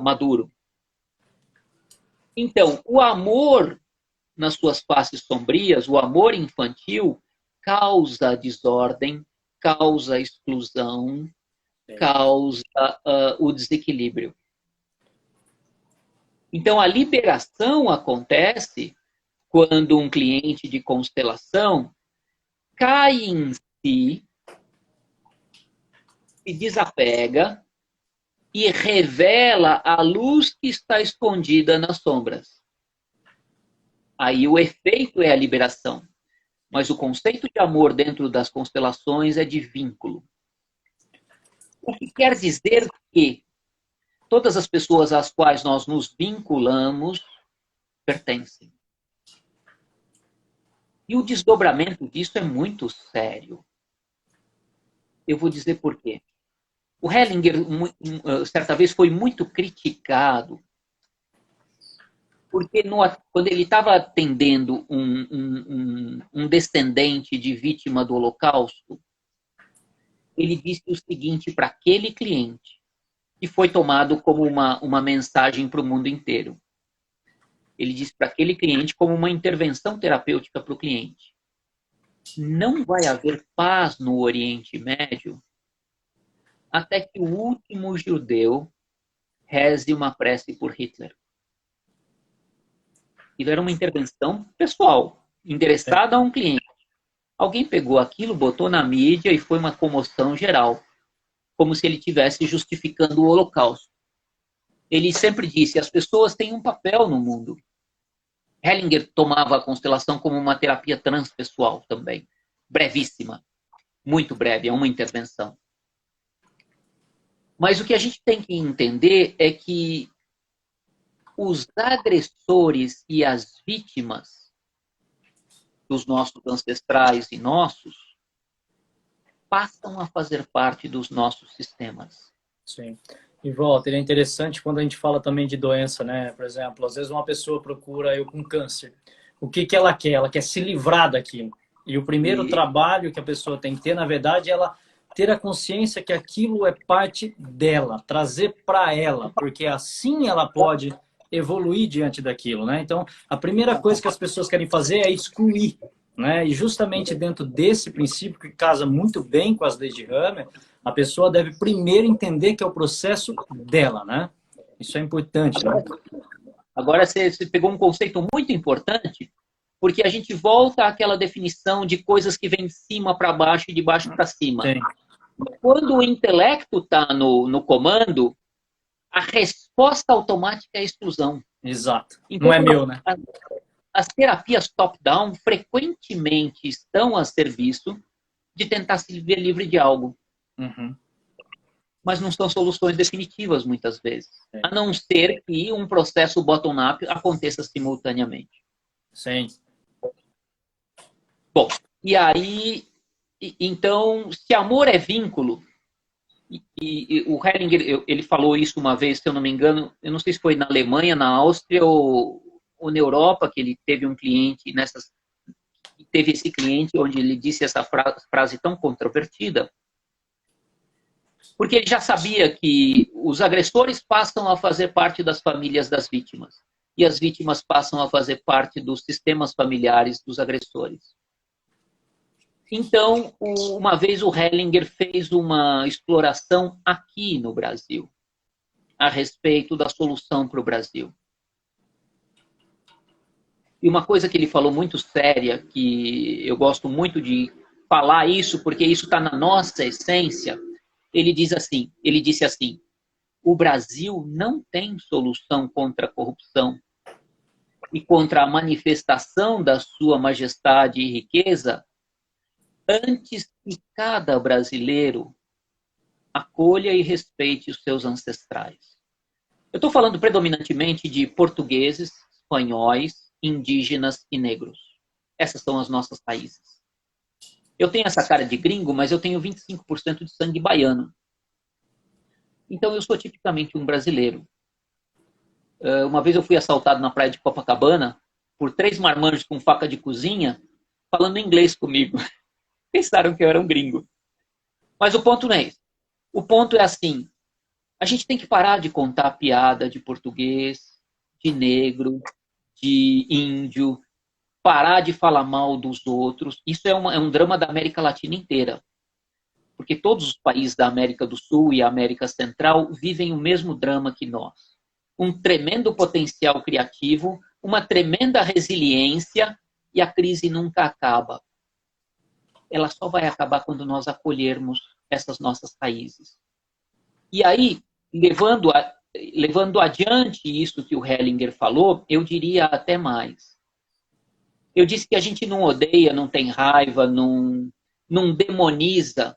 maduro. Então, o amor nas suas faces sombrias, o amor infantil, causa desordem, causa exclusão, causa o desequilíbrio. Então, a liberação acontece quando um cliente de constelação cai em si, se desapega e revela a luz que está escondida nas sombras. Aí o efeito é a liberação. Mas o conceito de amor dentro das constelações é de vínculo. O que quer dizer que todas as pessoas às quais nós nos vinculamos pertencem. E o desdobramento disso é muito sério. Eu vou dizer por quê. O Hellinger, certa vez, foi muito criticado porque quando ele estava atendendo um descendente de vítima do Holocausto, ele disse o seguinte para aquele cliente, que foi tomado como uma mensagem para o mundo inteiro. Ele disse para aquele cliente como uma intervenção terapêutica para o cliente: não vai haver paz no Oriente Médio até que o último judeu reze uma prece por Hitler. Isso era uma intervenção pessoal, endereçada a um cliente. Alguém pegou aquilo, botou na mídia e foi uma comoção geral, como se ele estivesse justificando o Holocausto. Ele sempre disse: as pessoas têm um papel no mundo. Hellinger tomava a constelação como uma terapia transpessoal também, brevíssima, muito breve, é uma intervenção. Mas o que a gente tem que entender é que os agressores e as vítimas dos nossos ancestrais e nossos passam a fazer parte dos nossos sistemas. Sim. E, Walter, é interessante quando a gente fala também de doença, né? Por exemplo, às vezes uma pessoa procura eu com câncer. O que ela quer? Ela quer se livrar daquilo. E o primeiro trabalho que a pessoa tem que ter, na verdade, é ela ter a consciência que aquilo é parte dela, trazer para ela, porque assim ela pode evoluir diante daquilo, né? Então, a primeira coisa que as pessoas querem fazer é excluir, né? E justamente dentro desse princípio, que casa muito bem com as leis de Hammer, a pessoa deve primeiro entender que é o processo dela, né? Isso é importante, né? Agora você pegou um conceito muito importante, porque a gente volta àquela definição de coisas que vêm de cima para baixo e de baixo para cima. Sim. Quando o intelecto está no comando, a resposta automática é a exclusão. Exato. Então, não é meu, né? As terapias top-down frequentemente estão a serviço de tentar se ver livre de algo. Uhum. Mas não são soluções definitivas, muitas vezes. A não ser que um processo bottom-up aconteça simultaneamente. Sim. Bom, e aí, então, se amor é vínculo, e o Hellinger, ele falou isso uma vez, se eu não me engano, eu não sei se foi na Alemanha, na Áustria ou na Europa, que ele teve um cliente, teve esse cliente onde ele disse essa frase tão controvertida, porque ele já sabia que os agressores passam a fazer parte das famílias das vítimas, e as vítimas passam a fazer parte dos sistemas familiares dos agressores. Então, uma vez o Hellinger fez uma exploração aqui no Brasil, a respeito da solução para o Brasil. E uma coisa que ele falou muito séria, que eu gosto muito de falar isso, porque isso está na nossa essência, ele disse assim: o Brasil não tem solução contra a corrupção e contra a manifestação da sua majestade e riqueza antes que cada brasileiro acolha e respeite os seus ancestrais. Eu estou falando predominantemente de portugueses, espanhóis, indígenas e negros. Essas são as nossas raízes. Eu tenho essa cara de gringo, mas eu tenho 25% de sangue baiano. Então eu sou tipicamente um brasileiro. Uma vez eu fui assaltado na praia de Copacabana por 3 marmanjos com faca de cozinha falando inglês comigo. Pensaram que eu era um gringo. Mas o ponto não é esse. O ponto é assim, a gente tem que parar de contar piada de português, de negro, de índio, parar de falar mal dos outros. Isso é um drama da América Latina inteira. Porque todos os países da América do Sul e América Central vivem o mesmo drama que nós. Um tremendo potencial criativo, uma tremenda resiliência e a crise nunca acaba. Ela só vai acabar quando nós acolhermos essas nossas raízes. E aí, levando adiante isso que o Hellinger falou, eu diria até mais. Eu disse que a gente não odeia, não tem raiva, não demoniza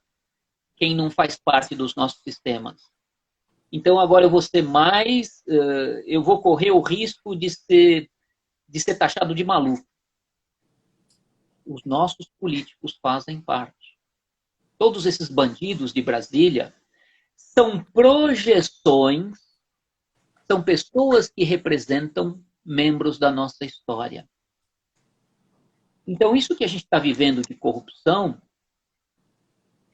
quem não faz parte dos nossos sistemas. Então agora eu vou ser mais, eu vou correr o risco de ser taxado de maluco. Os nossos políticos fazem parte. Todos esses bandidos de Brasília são projeções, são pessoas que representam membros da nossa história. Então isso que a gente está vivendo de corrupção,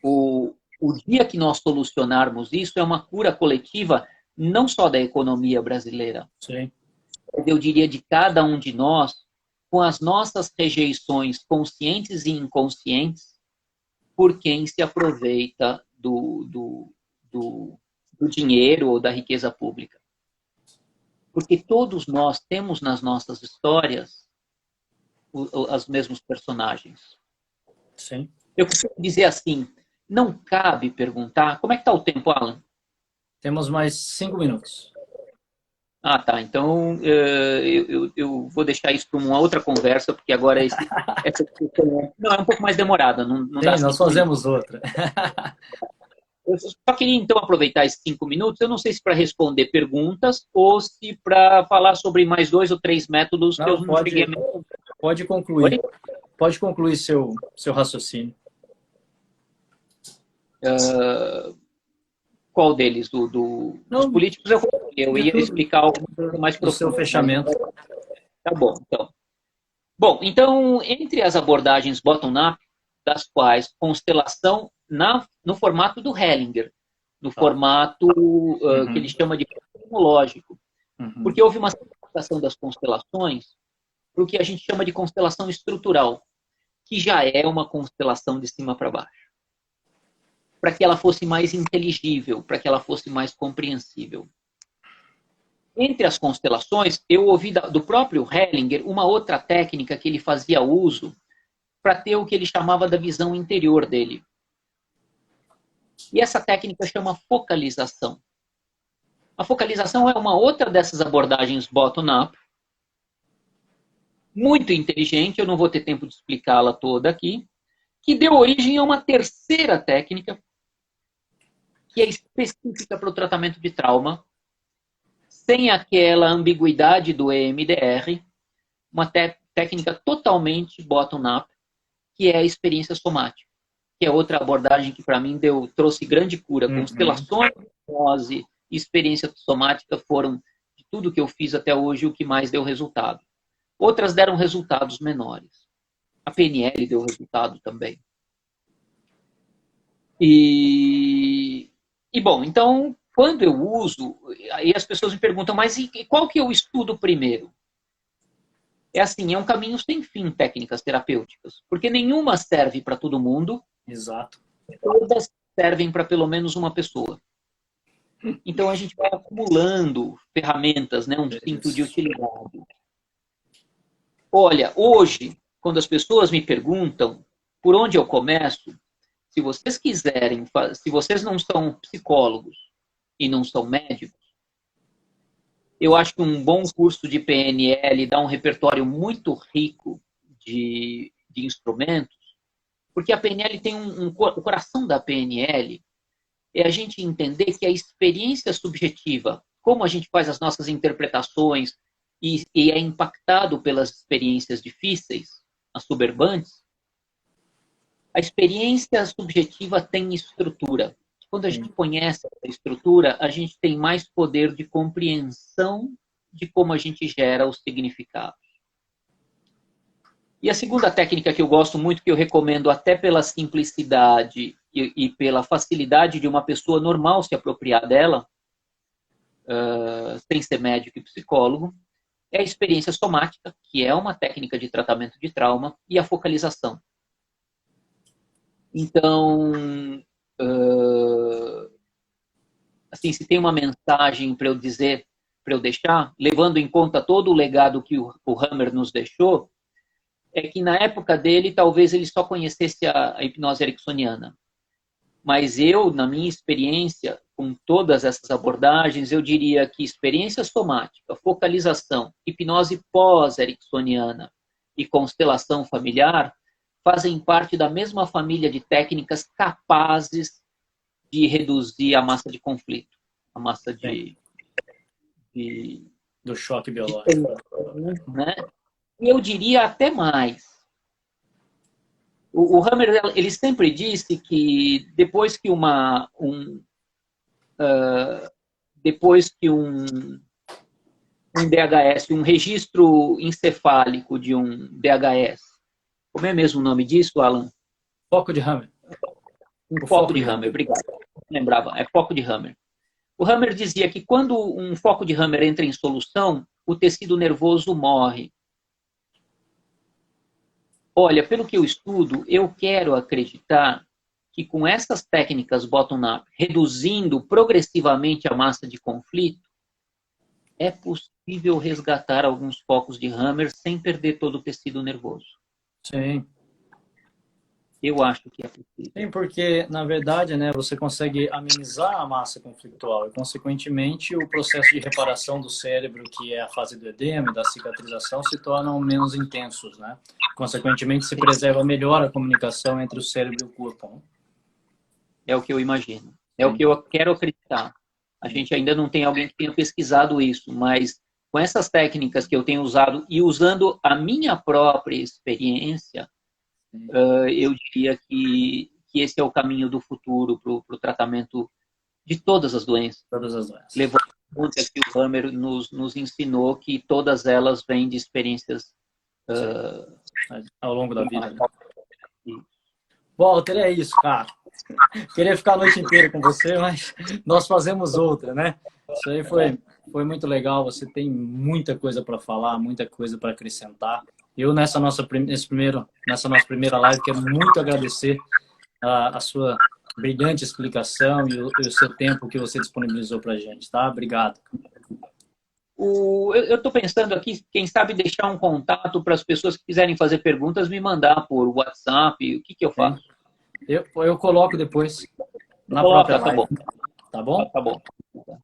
o dia que nós solucionarmos isso é uma cura coletiva, não só da economia brasileira. Sim. Eu diria de cada um de nós, com as nossas rejeições conscientes e inconscientes por quem se aproveita do dinheiro ou da riqueza pública. Porque todos nós temos nas nossas histórias os mesmos personagens. Sim. Eu costumo dizer assim, não cabe perguntar... Como é que está o tempo, Alan? Temos mais 5 minutos. Ah, tá. Então, eu vou deixar isso para uma outra conversa, porque agora essa discussão não, é um pouco mais demorada. Não dá Sim, nós fazemos outra. Eu só queria, então, aproveitar esses 5 minutos. Eu não sei se para responder perguntas ou se para falar sobre mais 2 ou 3 métodos que eu não cheguei a mencionar. Pode concluir. Oi? Pode concluir seu raciocínio. Qual deles? Dos políticos eu ia explicar algo mais profundo. Do seu fechamento. Tá bom, então. Bom, então, entre as abordagens bottom-up, das quais constelação no formato do Hellinger, no formato que ele chama de cosmológico, porque houve uma simplificação das constelações para o que a gente chama de constelação estrutural, que já é uma constelação de cima para baixo, para que ela fosse mais inteligível, para que ela fosse mais compreensível. Entre as constelações, eu ouvi do próprio Hellinger uma outra técnica que ele fazia uso para ter o que ele chamava da visão interior dele. E essa técnica chama focalização. A focalização é uma outra dessas abordagens bottom-up, muito inteligente, eu não vou ter tempo de explicá-la toda aqui, que deu origem a uma terceira técnica, que é específica para o tratamento de trauma, sem aquela ambiguidade do EMDR, uma técnica totalmente bottom-up, que é a experiência somática, que é outra abordagem que para mim trouxe grande cura. Constelações, hipnose e experiência somática foram, de tudo que eu fiz até hoje, o que mais deu resultado. Outras deram resultados menores. A PNL deu resultado também. E bom, então, quando eu uso, aí as pessoas me perguntam, mas qual que eu estudo primeiro? É assim, é um caminho sem fim, técnicas terapêuticas, porque nenhuma serve para todo mundo. Exato. Todas servem para pelo menos uma pessoa. Então a gente vai acumulando ferramentas, né, um cinto de utilidade. Olha, hoje, quando as pessoas me perguntam por onde eu começo, se vocês quiserem, se vocês não são psicólogos, e não são médicos, eu acho que um bom curso de PNL dá um repertório muito rico de instrumentos, porque a PNL tem o coração da PNL é a gente entender que a experiência subjetiva, como a gente faz as nossas interpretações e é impactado pelas experiências difíceis, as suburbantes, a experiência subjetiva tem estrutura. Quando a gente conhece essa estrutura, a gente tem mais poder de compreensão de como a gente gera os significados. E a segunda técnica que eu gosto muito, que eu recomendo até pela simplicidade e pela facilidade de uma pessoa normal se apropriar dela, sem ser médico e psicólogo, é a experiência somática, que é uma técnica de tratamento de trauma, e a focalização. Então, assim, se tem uma mensagem para eu dizer, para eu deixar, levando em conta todo o legado que o Hammer nos deixou, é que na época dele, talvez ele só conhecesse a hipnose ericksoniana. Mas eu, na minha experiência, com todas essas abordagens, eu diria que experiência somática, focalização, hipnose pós-ericksoniana e constelação familiar fazem parte da mesma família de técnicas capazes de reduzir a massa de conflito, a massa do choque biológico. Né? E eu diria até mais. O Hammer, ele sempre disse que depois que um DHS, um registro encefálico de um DHS, como é mesmo o nome disso, Alan? Foco de Hammer. Foco de Hammer, obrigado. Lembrava, é foco de Hammer. O Hammer dizia que quando um foco de Hammer entra em solução, o tecido nervoso morre. Olha, pelo que eu estudo, eu quero acreditar que com essas técnicas bottom-up, reduzindo progressivamente a massa de conflito, é possível resgatar alguns focos de Hammer sem perder todo o tecido nervoso. Sim. Eu acho que é possível. Sim, porque, na verdade, né, você consegue amenizar a massa conflitual e, consequentemente, o processo de reparação do cérebro, que é a fase do edema e da cicatrização, se tornam menos intensos, né? Consequentemente, se preserva melhor a comunicação entre o cérebro e o corpo. Né? É o que eu imagino. É o que eu quero acreditar. A gente ainda não tem alguém que tenha pesquisado isso, mas com essas técnicas que eu tenho usado e usando a minha própria experiência, eu diria que esse é o caminho do futuro para o tratamento de todas as doenças. Todas as doenças. Levando em conta que o Hammer nos ensinou que todas elas vêm de experiências ao longo da vida. Né? Walter, é isso, cara. Queria ficar a noite inteira com você, mas nós fazemos outra, né? Isso aí foi muito legal. Você tem muita coisa para falar, muita coisa para acrescentar. Eu, nessa nossa primeira live, quero muito agradecer a sua brilhante explicação e o seu tempo que você disponibilizou para a gente, tá? Obrigado. Eu estou pensando aqui, quem sabe deixar um contato para as pessoas que quiserem fazer perguntas, me mandar por WhatsApp, o que eu faço? Eu coloco depois na própria live. Tá bom. Tá bom? Tá bom.